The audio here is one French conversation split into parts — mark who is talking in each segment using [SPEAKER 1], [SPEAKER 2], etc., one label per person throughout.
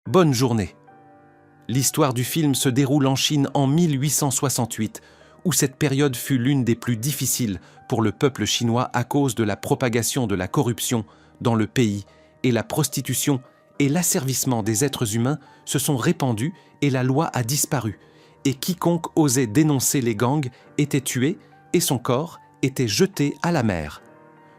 [SPEAKER 1] Bonne journée. L'histoire du film se déroule en Chine en 1868, où cette période fut l'une des plus difficiles pour le peuple chinois à cause de la propagation de la corruption dans le pays, et la prostitution et l'asservissement des êtres humains se sont répandus et la loi a disparu, et quiconque osait dénoncer les gangs était tué et son corps était jeté à la mer.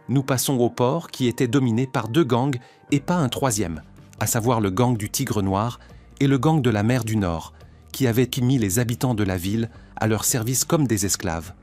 [SPEAKER 1] Nous passons au port qui était dominé par 2 gangs et pas un troisième, à savoir le gang du Tigre Noir et le gang de la mer du Nord, qui avait mis les habitants de la ville à leur service comme des esclaves.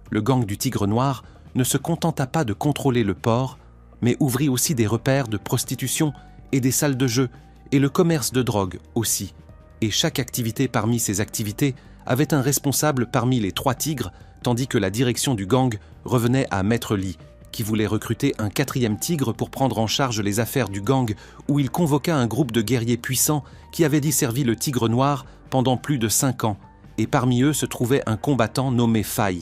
[SPEAKER 1] Le gang du Tigre Noir ne se contenta pas de contrôler le port, mais ouvrit aussi des repères de prostitution et des salles de jeu, et le commerce de drogue aussi. Et chaque activité parmi ces activités avait un responsable parmi les 3 tigres, tandis que la direction du gang revenait à Maître Li, qui voulait recruter un 4e tigre pour prendre en charge les affaires du gang, où il convoqua un groupe de guerriers puissants qui avaient desservi le Tigre Noir pendant plus de 5 ans, et parmi eux se trouvait un combattant nommé Fai.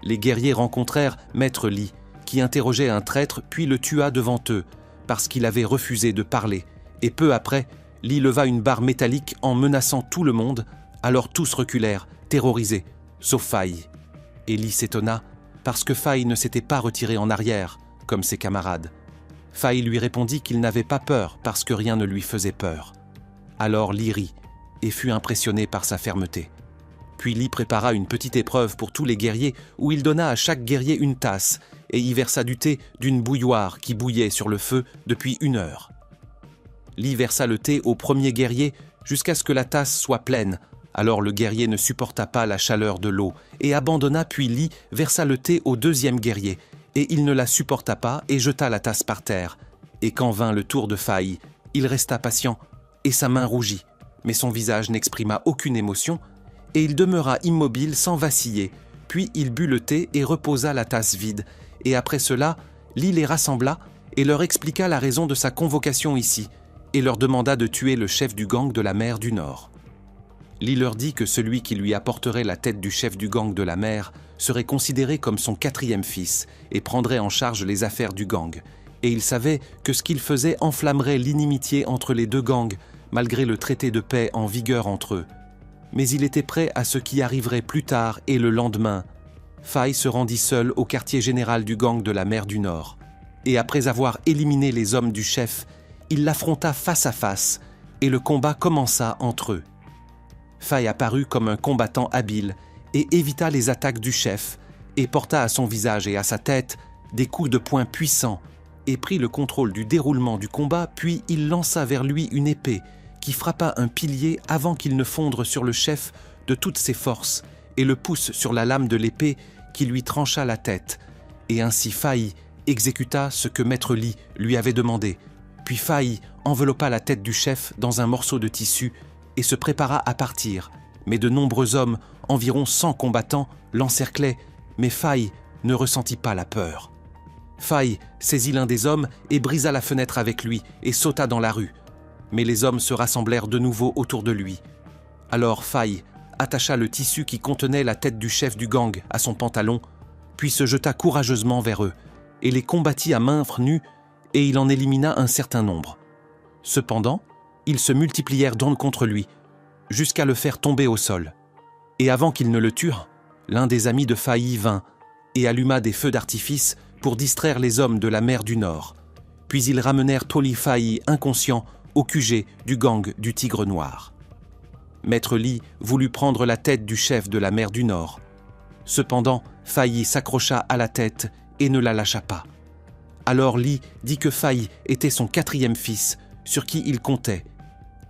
[SPEAKER 1] Les guerriers rencontrèrent Maître Li, qui interrogeait un traître puis le tua devant eux, parce qu'il avait refusé de parler, et peu après, Li leva une barre métallique en menaçant tout le monde, alors tous reculèrent, terrorisés, sauf Fai. Et Li s'étonna, parce que Fai ne s'était pas retiré en arrière, comme ses camarades. Fai lui répondit qu'il n'avait pas peur parce que rien ne lui faisait peur. Alors Li rit et fut impressionné par sa fermeté. Puis Li prépara une petite épreuve pour tous les guerriers où il donna à chaque guerrier une tasse et y versa du thé d'une bouilloire qui bouillait sur le feu depuis 1 heure. Li versa le thé au premier guerrier jusqu'à ce que la tasse soit pleine. Alors le guerrier ne supporta pas la chaleur de l'eau et abandonna, puis Li versa le thé au 2e guerrier et il ne la supporta pas et jeta la tasse par terre. Et quand vint le tour de Fai, il resta patient et sa main rougit, mais son visage n'exprima aucune émotion et il demeura immobile sans vaciller. Puis il but le thé et reposa la tasse vide. Et après cela, Li les rassembla et leur expliqua la raison de sa convocation ici et leur demanda de tuer le chef du gang de la mer du Nord. Li leur dit que celui qui lui apporterait la tête du chef du gang de la mer serait considéré comme son 4e fils et prendrait en charge les affaires du gang. Et il savait que ce qu'il faisait enflammerait l'inimitié entre les 2 gangs, malgré le traité de paix en vigueur entre eux. Mais il était prêt à ce qui arriverait plus tard et le lendemain. Fai se rendit seul au quartier général du gang de la mer du Nord. Et après avoir éliminé les hommes du chef, il l'affronta face à face et le combat commença entre eux. Fai apparut comme un combattant habile et évita les attaques du chef et porta à son visage et à sa tête des coups de poing puissants et prit le contrôle du déroulement du combat, puis il lança vers lui une épée qui frappa un pilier avant qu'il ne fondre sur le chef de toutes ses forces et le pousse sur la lame de l'épée qui lui trancha la tête. Et ainsi Fai exécuta ce que Maître Li lui avait demandé. Puis Fai enveloppa la tête du chef dans un morceau de tissu et se prépara à partir. Mais de nombreux hommes, environ 100 combattants, l'encerclaient, mais Fai ne ressentit pas la peur. Fai saisit l'un des hommes et brisa la fenêtre avec lui et sauta dans la rue. Mais les hommes se rassemblèrent de nouveau autour de lui. Alors Fai attacha le tissu qui contenait la tête du chef du gang à son pantalon, puis se jeta courageusement vers eux, et les combattit à main nue, et il en élimina un certain nombre. Cependant, ils se multiplièrent donc contre lui, jusqu'à le faire tomber au sol. Et avant qu'ils ne le tuent, l'un des amis de Fai vint et alluma des feux d'artifice pour distraire les hommes de la mer du Nord. Puis ils ramenèrent Toli Fai inconscient au QG du gang du Tigre Noir. Maître Li voulut prendre la tête du chef de la mer du Nord. Cependant, Fai s'accrocha à la tête et ne la lâcha pas. Alors Li dit que Fai était son 4e fils, sur qui il comptait,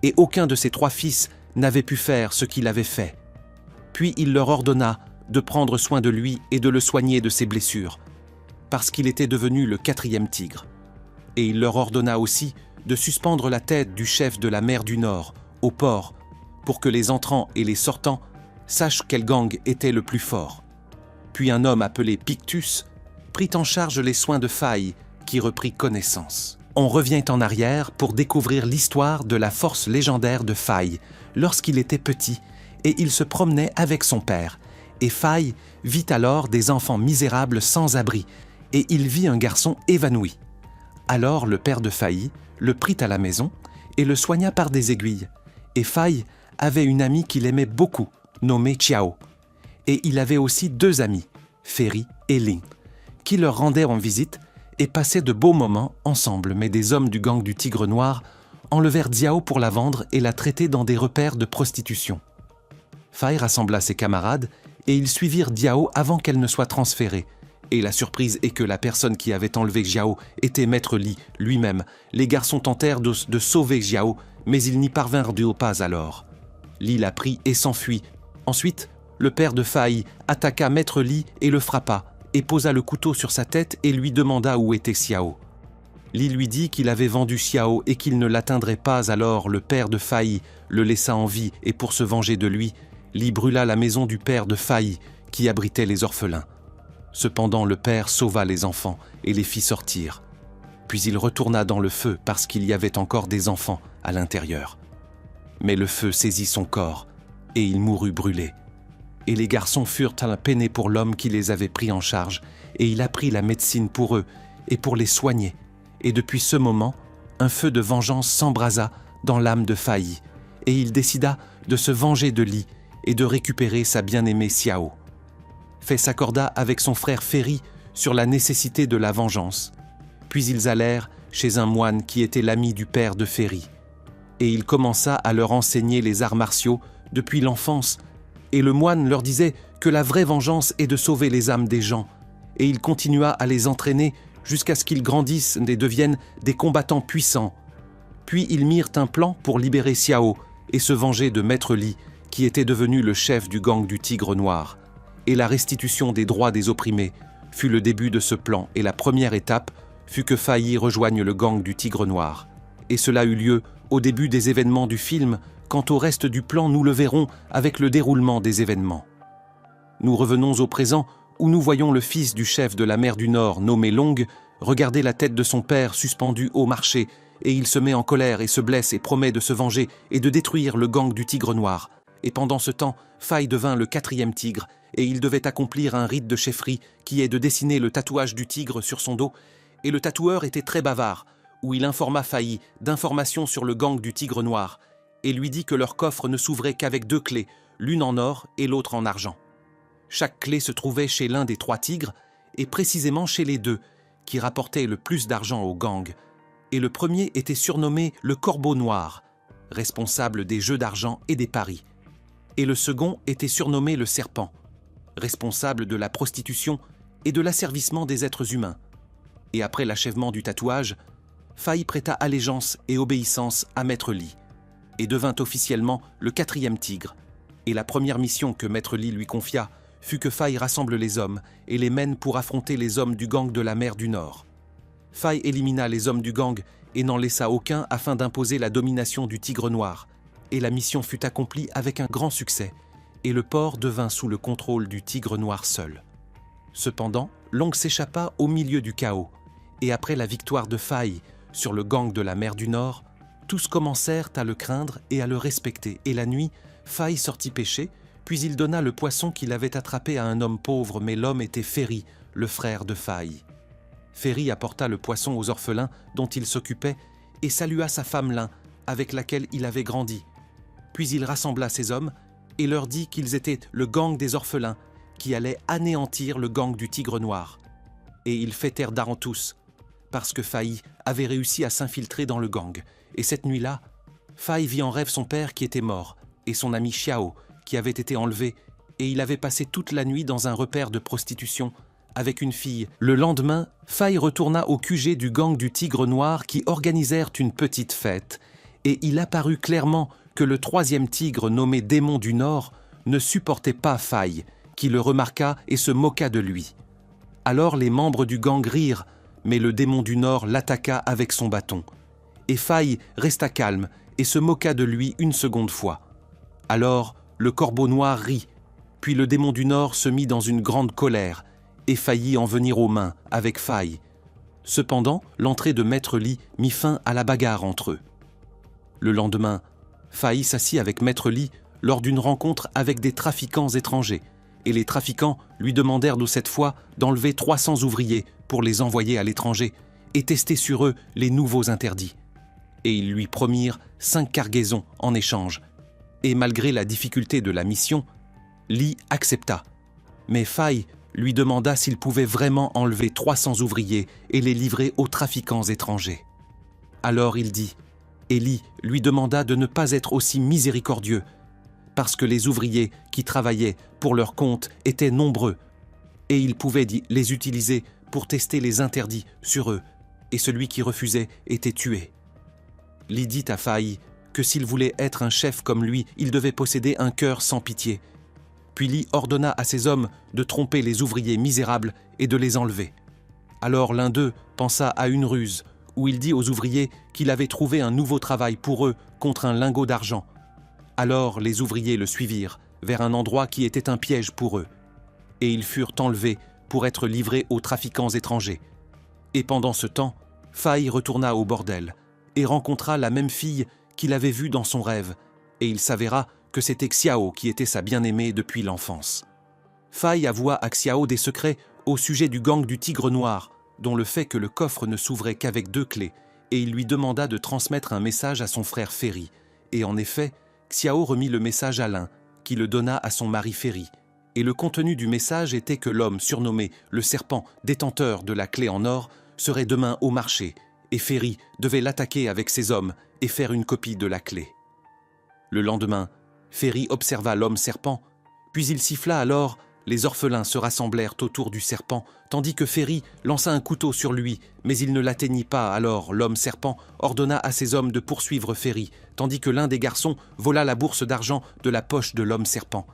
[SPEAKER 1] et aucun de ses 3 fils n'avait pu faire ce qu'il avait fait. Puis il leur ordonna de prendre soin de lui et de le soigner de ses blessures, parce qu'il était devenu le 4e tigre. Et il leur ordonna aussi de suspendre la tête du chef de la mer du Nord au port, pour que les entrants et les sortants sachent quel gang était le plus fort. Puis un homme appelé Pictus prit en charge les soins de Fai, qui reprit connaissance. On revient en arrière pour découvrir l'histoire de la force légendaire de Fai lorsqu'il était petit et il se promenait avec son père. Et Fai vit alors des enfants misérables sans abri et il vit un garçon évanoui. Alors le père de Fai le prit à la maison et le soigna par des aiguilles. Et Fai avait une amie qu'il aimait beaucoup, nommée Xiao. Et il avait aussi 2 amis, Ferry et Ling, qui leur rendaient en visite et passaient de beaux moments ensemble. Mais des hommes du gang du Tigre Noir enlevèrent Diao pour la vendre et la traiter dans des repères de prostitution. Fai rassembla ses camarades et ils suivirent Diao avant qu'elle ne soit transférée. Et la surprise est que la personne qui avait enlevé Xiao était Maître Li lui-même. Les garçons tentèrent de sauver Xiao, mais ils n'y parvinrent pas alors. Li la prit et s'enfuit. Ensuite, le père de Fai attaqua Maître Li et le frappa, et posa le couteau sur sa tête et lui demanda où était Xiao. Li lui dit qu'il avait vendu Xiao et qu'il ne l'atteindrait pas, alors le père de Fai le laissa en vie et pour se venger de lui, Li brûla la maison du père de Fai qui abritait les orphelins. Cependant, le père sauva les enfants et les fit sortir. Puis il retourna dans le feu parce qu'il y avait encore des enfants à l'intérieur. Mais le feu saisit son corps et il mourut brûlé. Et les garçons furent peinés pour l'homme qui les avait pris en charge, et il apprit la médecine pour eux et pour les soigner. Et depuis ce moment, un feu de vengeance s'embrasa dans l'âme de Fai, et il décida de se venger de Li et de récupérer sa bien-aimée Xiao. Fai s'accorda avec son frère Ferry sur la nécessité de la vengeance. Puis ils allèrent chez un moine qui était l'ami du père de Ferry. Et il commença à leur enseigner les arts martiaux depuis l'enfance. Et le moine leur disait que la vraie vengeance est de sauver les âmes des gens. Et il continua à les entraîner jusqu'à ce qu'ils grandissent et deviennent des combattants puissants. Puis ils mirent un plan pour libérer Xiao et se venger de Maître Li, qui était devenu le chef du gang du Tigre Noir. Et la restitution des droits des opprimés fut le début de ce plan, et la première étape fut que Fai rejoigne le gang du Tigre Noir. Et cela eut lieu au début des événements du film. Quant au reste du plan, nous le verrons avec le déroulement des événements. Nous revenons au présent, où nous voyons le fils du chef de la mer du Nord, nommé Long, regarder la tête de son père suspendue au marché, et il se met en colère et se blesse et promet de se venger et de détruire le gang du Tigre Noir. Et pendant ce temps, Fai devint le 4e tigre, et il devait accomplir un rite de chefferie qui est de dessiner le tatouage du tigre sur son dos, et le tatoueur était très bavard, où il informa Fai d'informations sur le gang du Tigre Noir, et lui dit que leur coffre ne s'ouvrait qu'avec 2 clés, l'une en or et l'autre en argent. Chaque clé se trouvait chez l'un des 3 tigres, et précisément chez les 2, qui rapportaient le plus d'argent au gang. Et le premier était surnommé le Corbeau Noir, responsable des jeux d'argent et des paris. Et le second était surnommé le Serpent, responsable de la prostitution et de l'asservissement des êtres humains. Et après l'achèvement du tatouage, Fai prêta allégeance et obéissance à Maître Li, et devint officiellement le 4e tigre. Et la première mission que Maître Li lui confia fut que Fai rassemble les hommes et les mène pour affronter les hommes du gang de la mer du Nord. Fai élimina les hommes du gang et n'en laissa aucun afin d'imposer la domination du Tigre Noir. Et la mission fut accomplie avec un grand succès, et le port devint sous le contrôle du Tigre Noir seul. Cependant, Long s'échappa au milieu du chaos, et après la victoire de Fai sur le gang de la mer du Nord, tous commencèrent à le craindre et à le respecter, et la nuit, Fai sortit pêcher, puis il donna le poisson qu'il avait attrapé à un homme pauvre, mais l'homme était Ferry, le frère de Fai. Ferry apporta le poisson aux orphelins dont il s'occupait et salua sa femme Lin, avec laquelle il avait grandi. Puis il rassembla ses hommes et leur dit qu'ils étaient le gang des orphelins qui allait anéantir le gang du Tigre Noir. Et ils fêtèrent d'arant tous, parce que Fai avait réussi à s'infiltrer dans le gang. Et cette nuit-là, Fai vit en rêve son père qui était mort et son ami Xiao qui avait été enlevé, et il avait passé toute la nuit dans un repère de prostitution avec une fille. Le lendemain, Fai retourna au QG du gang du Tigre Noir qui organisèrent une petite fête, et il apparut clairement que le 3e tigre nommé Démon du Nord ne supportait pas Fai, qui le remarqua et se moqua de lui. Alors les membres du gang rirent, mais le Démon du Nord l'attaqua avec son bâton. Et Fai resta calme et se moqua de lui une seconde fois. Alors le Corbeau Noir rit, puis le Démon du Nord se mit dans une grande colère et faillit en venir aux mains avec Fai. Cependant, l'entrée de Maître Li mit fin à la bagarre entre eux. Le lendemain, Fai s'assit avec Maître Li lors d'une rencontre avec des trafiquants étrangers, et les trafiquants lui demandèrent de cette fois d'enlever 300 ouvriers pour les envoyer à l'étranger et tester sur eux les nouveaux interdits. et ils lui promirent 5 cargaisons en échange. Et malgré la difficulté de la mission, Lee accepta. Mais Fai lui demanda s'il pouvait vraiment enlever 300 ouvriers et les livrer aux trafiquants étrangers. Alors il dit, et Lee lui demanda de ne pas être aussi miséricordieux, parce que les ouvriers qui travaillaient pour leur compte étaient nombreux, et il pouvait les utiliser pour tester les interdits sur eux, et celui qui refusait était tué. Lee dit à Fai que s'il voulait être un chef comme lui, il devait posséder un cœur sans pitié. Puis Lee ordonna à ses hommes de tromper les ouvriers misérables et de les enlever. Alors l'un d'eux pensa à une ruse, où il dit aux ouvriers qu'il avait trouvé un nouveau travail pour eux contre un lingot d'argent. Alors les ouvriers le suivirent vers un endroit qui était un piège pour eux, et ils furent enlevés pour être livrés aux trafiquants étrangers. Et pendant ce temps, Fai retourna au bordel et rencontra la même fille qu'il avait vue dans son rêve, et il s'avéra que c'était Xiao qui était sa bien-aimée depuis l'enfance. Fai avoua à Xiao des secrets au sujet du gang du Tigre Noir, dont le fait que le coffre ne s'ouvrait qu'avec 2 clés, et il lui demanda de transmettre un message à son frère Ferry. Et en effet, Xiao remit le message à l'un, qui le donna à son mari Ferry. Et le contenu du message était que l'homme surnommé le serpent, détenteur de la clé en or, serait demain au marché, et Ferry devait l'attaquer avec ses hommes et faire une copie de la clé. Le lendemain, Ferry observa l'homme serpent, puis il siffla alors, les orphelins se rassemblèrent autour du serpent, tandis que Ferry lança un couteau sur lui, mais il ne l'atteignit pas. Alors l'homme serpent ordonna à ses hommes de poursuivre Ferry, tandis que l'un des garçons vola la bourse d'argent de la poche de l'homme serpent,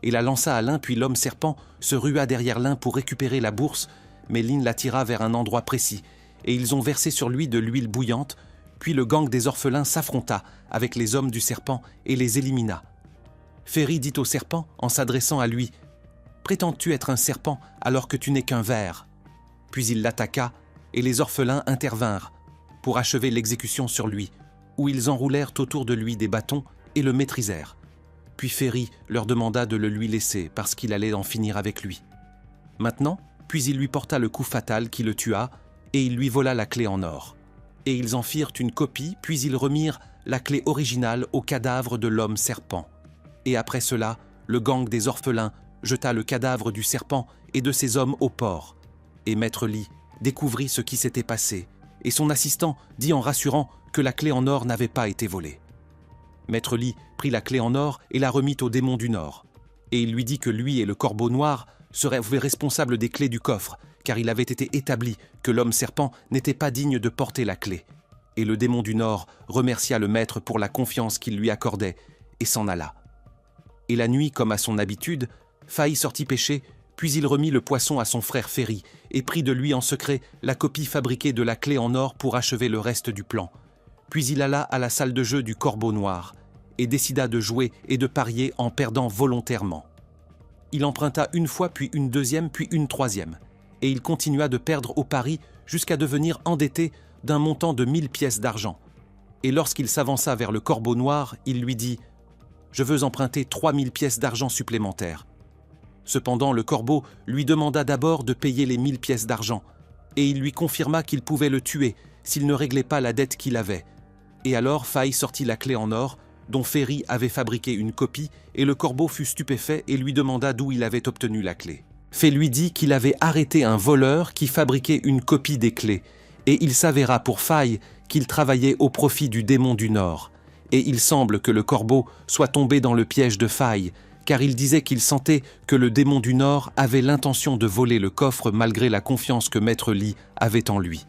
[SPEAKER 1] et la lança à l'un, puis l'homme serpent se rua derrière l'un pour récupérer la bourse, mais Lin l'attira vers un endroit précis, et ils ont versé sur lui de l'huile bouillante, puis le gang des orphelins s'affronta avec les hommes du serpent et les élimina. Ferry dit au serpent, en s'adressant à lui, « Prétends-tu être un serpent alors que tu n'es qu'un ver ?» Puis il l'attaqua, et les orphelins intervinrent pour achever l'exécution sur lui, où ils enroulèrent autour de lui des bâtons et le maîtrisèrent. Puis Ferry leur demanda de le lui laisser parce qu'il allait en finir avec lui. Maintenant, puis il lui porta le coup fatal qui le tua, et il lui vola la clé en or. Et ils en firent une copie, puis ils remirent la clé originale au cadavre de l'homme serpent. Et après cela, le gang des orphelins jeta le cadavre du serpent et de ses hommes au port. Et Maître Lee découvrit ce qui s'était passé, et son assistant dit en rassurant que la clé en or n'avait pas été volée. Maître Lee prit la clé en or et la remit au démon du Nord, et il lui dit que lui et le Corbeau Noir seraient responsables des clés du coffre, car il avait été établi que l'homme serpent n'était pas digne de porter la clé. Et le démon du Nord remercia le maître pour la confiance qu'il lui accordait, et s'en alla. Et la nuit, comme à son habitude, Fai sortit pêcher, puis il remit le poisson à son frère Ferry, et prit de lui en secret la copie fabriquée de la clé en or pour achever le reste du plan. Puis il alla à la salle de jeu du Corbeau Noir, et décida de jouer et de parier en perdant volontairement. Il emprunta une fois, puis une deuxième, puis une troisième, et il continua de perdre au pari jusqu'à devenir endetté d'un montant de 1000 pièces d'argent. Et lorsqu'il s'avança vers le Corbeau Noir, il lui dit « Je veux emprunter 3000 pièces d'argent supplémentaires. » Cependant, le corbeau lui demanda d'abord de payer les 1000 pièces d'argent, et il lui confirma qu'il pouvait le tuer s'il ne réglait pas la dette qu'il avait. Et alors Fai sortit la clé en or, dont Ferry avait fabriqué une copie, et le corbeau fut stupéfait et lui demanda d'où il avait obtenu la clé. Fai lui dit qu'il avait arrêté un voleur qui fabriquait une copie des clés, et il s'avéra pour Fai qu'il travaillait au profit du démon du Nord. Et il semble que le corbeau soit tombé dans le piège de Fai, car il disait qu'il sentait que le démon du Nord avait l'intention de voler le coffre malgré la confiance que Maître Lee avait en lui.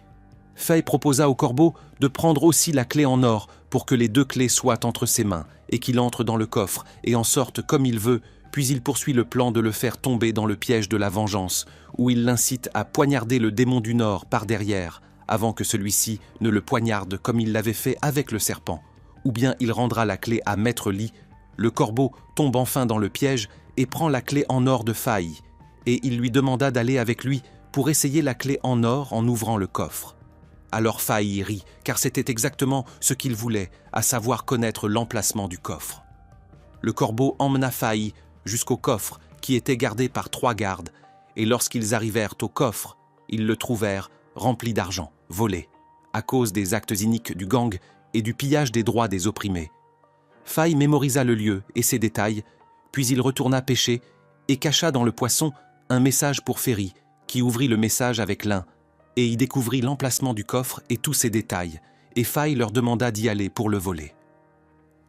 [SPEAKER 1] Fai proposa au corbeau de prendre aussi la clé en or pour que les 2 clés soient entre ses mains et qu'il entre dans le coffre et en sorte comme il veut, puis il poursuit le plan de le faire tomber dans le piège de la vengeance, où il l'incite à poignarder le démon du Nord par derrière, avant que celui-ci ne le poignarde comme il l'avait fait avec le serpent, ou bien il rendra la clé à Maître Lee. Le corbeau tombe enfin dans le piège et prend la clé en or de Fai, et il lui demanda d'aller avec lui pour essayer la clé en or en ouvrant le coffre. Alors Fai rit, car c'était exactement ce qu'il voulait, à savoir connaître l'emplacement du coffre. Le corbeau emmena Fai jusqu'au coffre qui était gardé par 3 gardes, et lorsqu'ils arrivèrent au coffre, ils le trouvèrent rempli d'argent, volé. À cause des actes iniques du gang, et du pillage des droits des opprimés. Faye mémorisa le lieu et ses détails, puis il retourna pêcher et cacha dans le poisson un message pour Ferry, qui ouvrit le message avec l'un, et y découvrit l'emplacement du coffre et tous ses détails, et Faye leur demanda d'y aller pour le voler.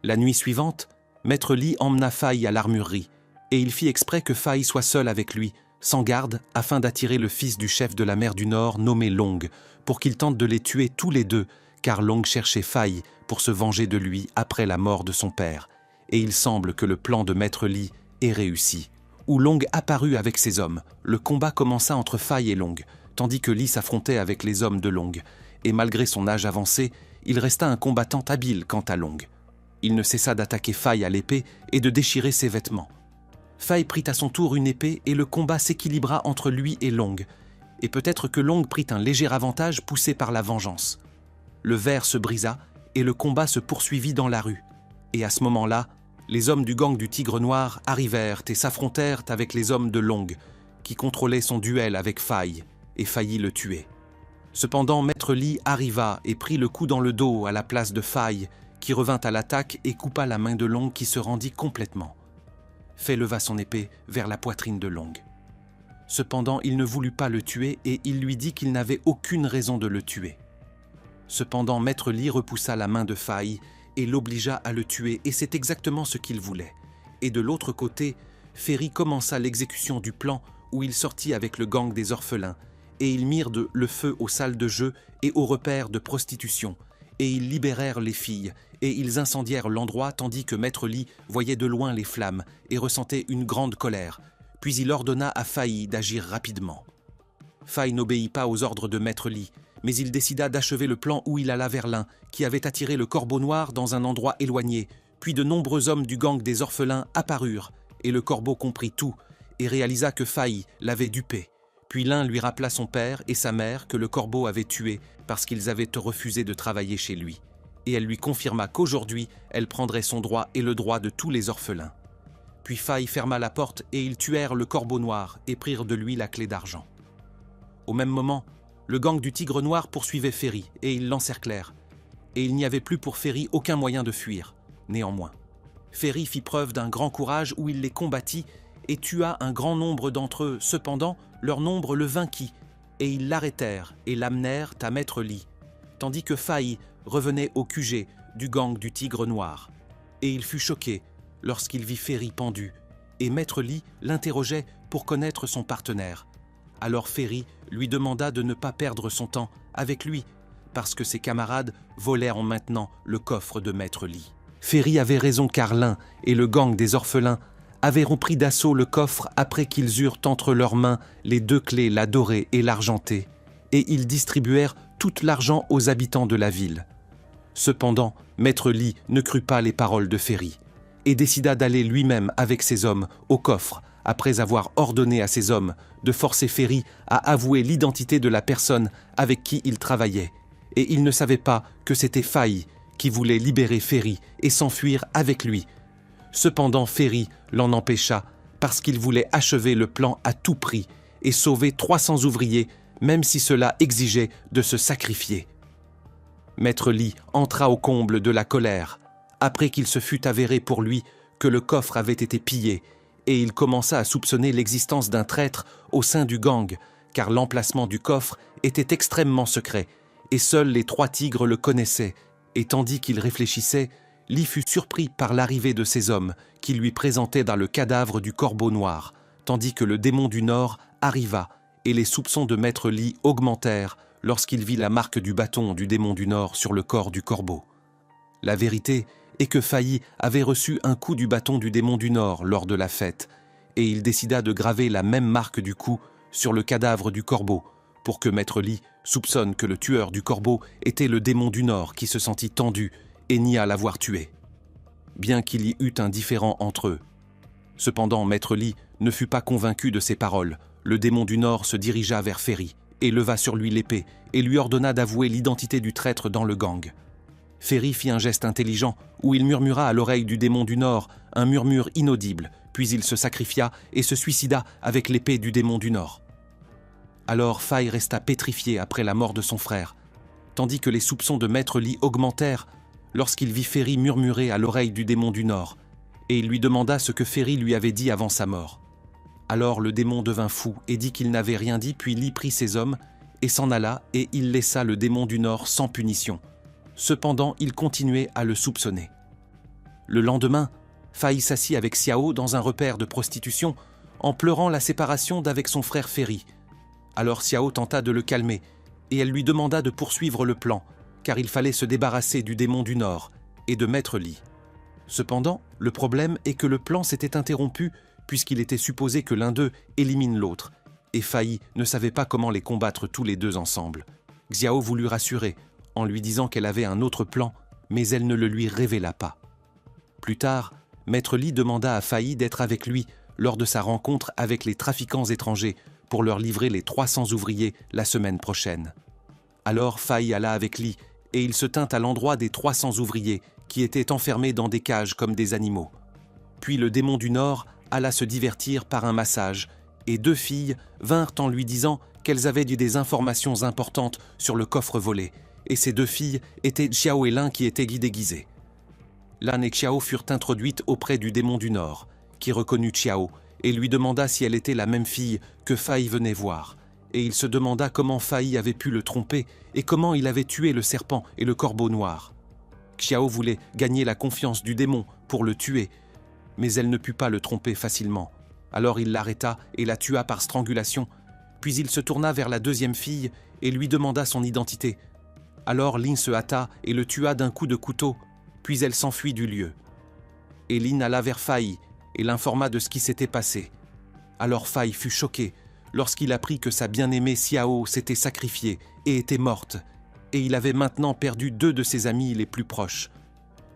[SPEAKER 1] La nuit suivante, Maître Lee emmena Faye à l'armurerie, et il fit exprès que Faye soit seul avec lui, sans garde, afin d'attirer le fils du chef de la mer du Nord nommé Long, pour qu'il tente de les tuer tous les deux, car Long cherchait Faye pour se venger de lui après la mort de son père, et il semble que le plan de Maître Lee ait réussi. Où Long apparut avec ses hommes, le combat commença entre Faye et Long, tandis que Lee s'affrontait avec les hommes de Long, et malgré son âge avancé, il resta un combattant habile quant à Long. Il ne cessa d'attaquer Faye à l'épée et de déchirer ses vêtements. Faye prit à son tour une épée et le combat s'équilibra entre lui et Long, et peut-être que Long prit un léger avantage poussé par la vengeance. Le verre se brisa et le combat se poursuivit dans la rue, et à ce moment-là, les hommes du gang du Tigre Noir arrivèrent et s'affrontèrent avec les hommes de Long, qui contrôlaient son duel avec Faye et faillit le tuer. Cependant, Maître Lee arriva et prit le coup dans le dos à la place de Faye, qui revint à l'attaque et coupa la main de Long qui se rendit complètement. Faye leva son épée vers la poitrine de Long. Cependant, il ne voulut pas le tuer et il lui dit qu'il n'avait aucune raison de le tuer. Cependant, Maître Lee repoussa la main de Faye et l'obligea à le tuer, et c'est exactement ce qu'il voulait. Et de l'autre côté, Ferry commença l'exécution du plan où il sortit avec le gang des orphelins, et ils mirent le feu aux salles de jeu et aux repères de prostitution, et ils libérèrent les filles, et ils incendièrent l'endroit tandis que Maître Lee voyait de loin les flammes et ressentait une grande colère, puis il ordonna à Faye d'agir rapidement. Faye n'obéit pas aux ordres de Maître Lee, mais il décida d'achever le plan où il alla vers l'un, qui avait attiré le Corbeau Noir dans un endroit éloigné, puis de nombreux hommes du gang des orphelins apparurent, et le Corbeau comprit tout, et réalisa que Faye l'avait dupé. Puis l'un lui rappela son père et sa mère que le Corbeau avait tué parce qu'ils avaient refusé de travailler chez lui, et elle lui confirma qu'aujourd'hui, elle prendrait son droit et le droit de tous les orphelins. Puis Faye ferma la porte et ils tuèrent le Corbeau Noir et prirent de lui la clé d'argent. Au même moment, le gang du Tigre Noir poursuivait Ferry et ils l'encerclèrent. Et il n'y avait plus pour Ferry aucun moyen de fuir. Néanmoins, Ferry fit preuve d'un grand courage où il les combattit et tua un grand nombre d'entre eux. Cependant, leur nombre le vainquit et ils l'arrêtèrent et l'amenèrent à Maître Lee, tandis que Faye revenait au QG du gang du Tigre Noir. Et il fut choqué lorsqu'il vit Ferry pendu, et Maître Lee l'interrogeait pour connaître son partenaire. Alors Ferry lui demanda de ne pas perdre son temps avec lui, parce que ses camarades volèrent maintenant le coffre de Maître Lee. Ferry avait raison car l'un et le gang des orphelins avaient repris d'assaut le coffre après qu'ils eurent entre leurs mains les deux clés, la dorée et l'argentée, et ils distribuèrent tout l'argent aux habitants de la ville. Cependant, Maître Lee ne crut pas les paroles de Ferry, et décida d'aller lui-même avec ses hommes au coffre, après avoir ordonné à ses hommes de forcer Ferry à avouer l'identité de la personne avec qui il travaillait. Et il ne savait pas que c'était Faye qui voulait libérer Ferry et s'enfuir avec lui. Cependant, Ferry l'en empêcha parce qu'il voulait achever le plan à tout prix et sauver 300 ouvriers, même si cela exigeait de se sacrifier. Maître Lee entra au comble de la colère, après qu'il se fut avéré pour lui que le coffre avait été pillé, et il commença à soupçonner l'existence d'un traître au sein du gang, car l'emplacement du coffre était extrêmement secret, et seuls les 3 tigres le connaissaient, et tandis qu'il réfléchissait, Lee fut surpris par l'arrivée de ces hommes qui lui présentaient dans le cadavre du Corbeau Noir, tandis que le démon du Nord arriva, et les soupçons de Maître Lee augmentèrent lorsqu'il vit la marque du bâton du démon du Nord sur le corps du corbeau. La vérité est que Faye avait reçu un coup du bâton du démon du Nord lors de la fête, et il décida de graver la même marque du coup sur le cadavre du corbeau, pour que Maître Lee soupçonne que le tueur du corbeau était le démon du Nord qui se sentit tendu et nia l'avoir tué, bien qu'il y eût un différend entre eux. Cependant, Maître Lee ne fut pas convaincu de ces paroles. Le démon du Nord se dirigea vers Ferry et leva sur lui l'épée et lui ordonna d'avouer l'identité du traître dans le gang. Ferry fit un geste intelligent où il murmura à l'oreille du démon du Nord un murmure inaudible, puis il se sacrifia et se suicida avec l'épée du démon du Nord. Alors Faye resta pétrifié après la mort de son frère, tandis que les soupçons de Maître Lee augmentèrent. lorsqu'il vit Ferry murmurer à l'oreille du démon du Nord, et il lui demanda ce que Ferry lui avait dit avant sa mort. Alors le démon devint fou et dit qu'il n'avait rien dit, puis Lee prit ses hommes et s'en alla, et il laissa le démon du Nord sans punition. Cependant, il continuait à le soupçonner. Le lendemain, Faye s'assit avec Xiao dans un repaire de prostitution, en pleurant la séparation d'avec son frère Ferry. Alors Xiao tenta de le calmer, et elle lui demanda de poursuivre le plan, car il fallait se débarrasser du démon du Nord et de Maître Lee. Cependant, le problème est que le plan s'était interrompu puisqu'il était supposé que l'un d'eux élimine l'autre, et Faye ne savait pas comment les combattre tous les deux ensemble. Xiao voulut rassurer, en lui disant qu'elle avait un autre plan, mais elle ne le lui révéla pas. Plus tard, Maître Lee demanda à Faye d'être avec lui lors de sa rencontre avec les trafiquants étrangers pour leur livrer les 300 ouvriers la semaine prochaine. Alors Faye alla avec Lee et il se tint à l'endroit des 300 ouvriers qui étaient enfermés dans des cages comme des animaux. Puis le démon du Nord alla se divertir par un massage et 2 filles vinrent en lui disant qu'elles avaient eu des informations importantes sur le coffre volé, et ces 2 filles étaient Xiao et Lin qui étaient déguisés. Lan et Xiao furent introduites auprès du démon du Nord, qui reconnut Xiao et lui demanda si elle était la même fille que Faye venait voir, et il se demanda comment Faye avait pu le tromper et comment il avait tué le serpent et le corbeau noir. Xiao voulait gagner la confiance du démon pour le tuer, mais elle ne put pas le tromper facilement. Alors il l'arrêta et la tua par strangulation, puis il se tourna vers la 2e fille et lui demanda son identité. Alors Lin se hâta et le tua d'un coup de couteau, puis elle s'enfuit du lieu. Et Lin alla vers Faye et l'informa de ce qui s'était passé. Alors Faye fut choqué lorsqu'il apprit que sa bien-aimée Xiao s'était sacrifiée et était morte, et il avait maintenant perdu 2 de ses amis les plus proches.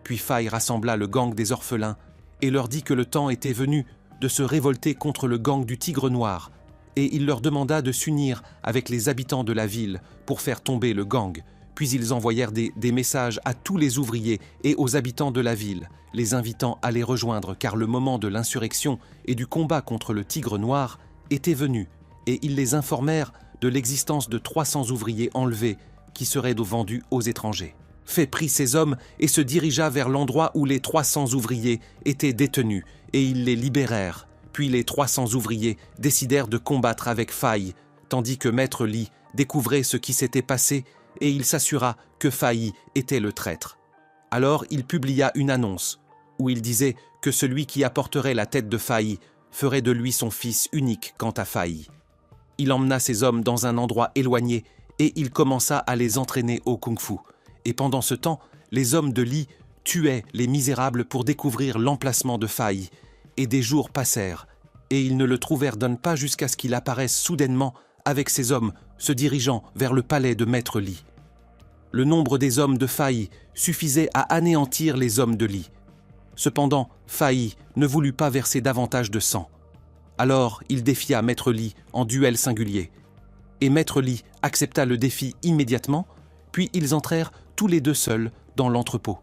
[SPEAKER 1] Puis Faye rassembla le gang des orphelins et leur dit que le temps était venu de se révolter contre le gang du Tigre Noir, et il leur demanda de s'unir avec les habitants de la ville pour faire tomber le gang. Puis ils envoyèrent des messages à tous les ouvriers et aux habitants de la ville, les invitant à les rejoindre car le moment de l'insurrection et du combat contre le Tigre Noir était venu, et ils les informèrent de l'existence de 300 ouvriers enlevés qui seraient vendus aux étrangers. Faye prit ses hommes et se dirigea vers l'endroit où les 300 ouvriers étaient détenus, et ils les libérèrent. Puis les 300 ouvriers décidèrent de combattre avec Faye, tandis que Maître Lee découvrait ce qui s'était passé et il s'assura que Faye était le traître. Alors il publia une annonce où il disait que celui qui apporterait la tête de Faye ferait de lui son fils unique quant à Faye. Il emmena ses hommes dans un endroit éloigné et il commença à les entraîner au kung-fu. Et pendant ce temps, les hommes de Lee tuaient les misérables pour découvrir l'emplacement de Faye. Et des jours passèrent, et ils ne le trouvèrent pas jusqu'à ce qu'il apparaisse soudainement avec ses hommes se dirigeant vers le palais de Maître Lee. Le nombre des hommes de Faye suffisait à anéantir les hommes de Lee. Cependant, Faye ne voulut pas verser davantage de sang. Alors il défia Maître Lee en duel singulier. Et Maître Lee accepta le défi immédiatement, puis ils entrèrent tous les 2 seuls dans l'entrepôt.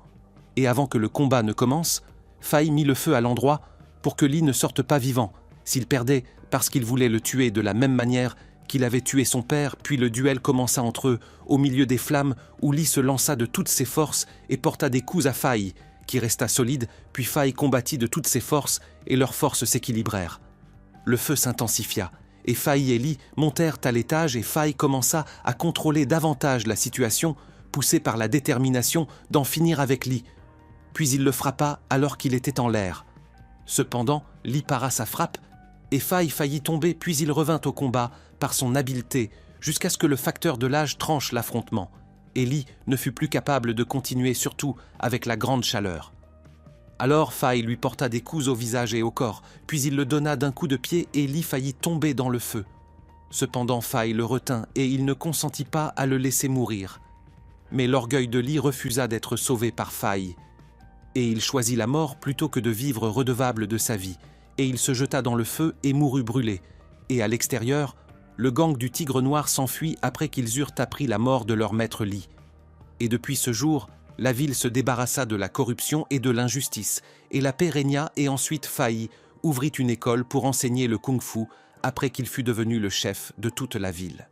[SPEAKER 1] Et avant que le combat ne commence, Faye mit le feu à l'endroit pour que Lee ne sorte pas vivant, s'il perdait parce qu'il voulait le tuer de la même manière qu'il avait tué son père. Puis le duel commença entre eux, au milieu des flammes, où Lee se lança de toutes ses forces et porta des coups à Faye, qui resta solide, puis Faye combattit de toutes ses forces et leurs forces s'équilibrèrent. Le feu s'intensifia, et Faye et Lee montèrent à l'étage et Faye commença à contrôler davantage la situation, poussé par la détermination d'en finir avec Lee. Puis il le frappa alors qu'il était en l'air. Cependant, Lee para sa frappe, et Faye faillit tomber, puis il revint au combat par son habileté, jusqu'à ce que le facteur de l'âge tranche l'affrontement, et Lee ne fut plus capable de continuer, surtout avec la grande chaleur. Alors Faye lui porta des coups au visage et au corps, puis il le donna d'un coup de pied et Lee faillit tomber dans le feu. Cependant Faye le retint et il ne consentit pas à le laisser mourir. Mais l'orgueil de Lee refusa d'être sauvé par Faye, et il choisit la mort plutôt que de vivre redevable de sa vie, et il se jeta dans le feu et mourut brûlé. Et à l'extérieur, le gang du Tigre Noir s'enfuit après qu'ils eurent appris la mort de leur maître Lee. Et depuis ce jour, la ville se débarrassa de la corruption et de l'injustice, et la paix régna, et ensuite Faye ouvrit une école pour enseigner le kung-fu après qu'il fut devenu le chef de toute la ville.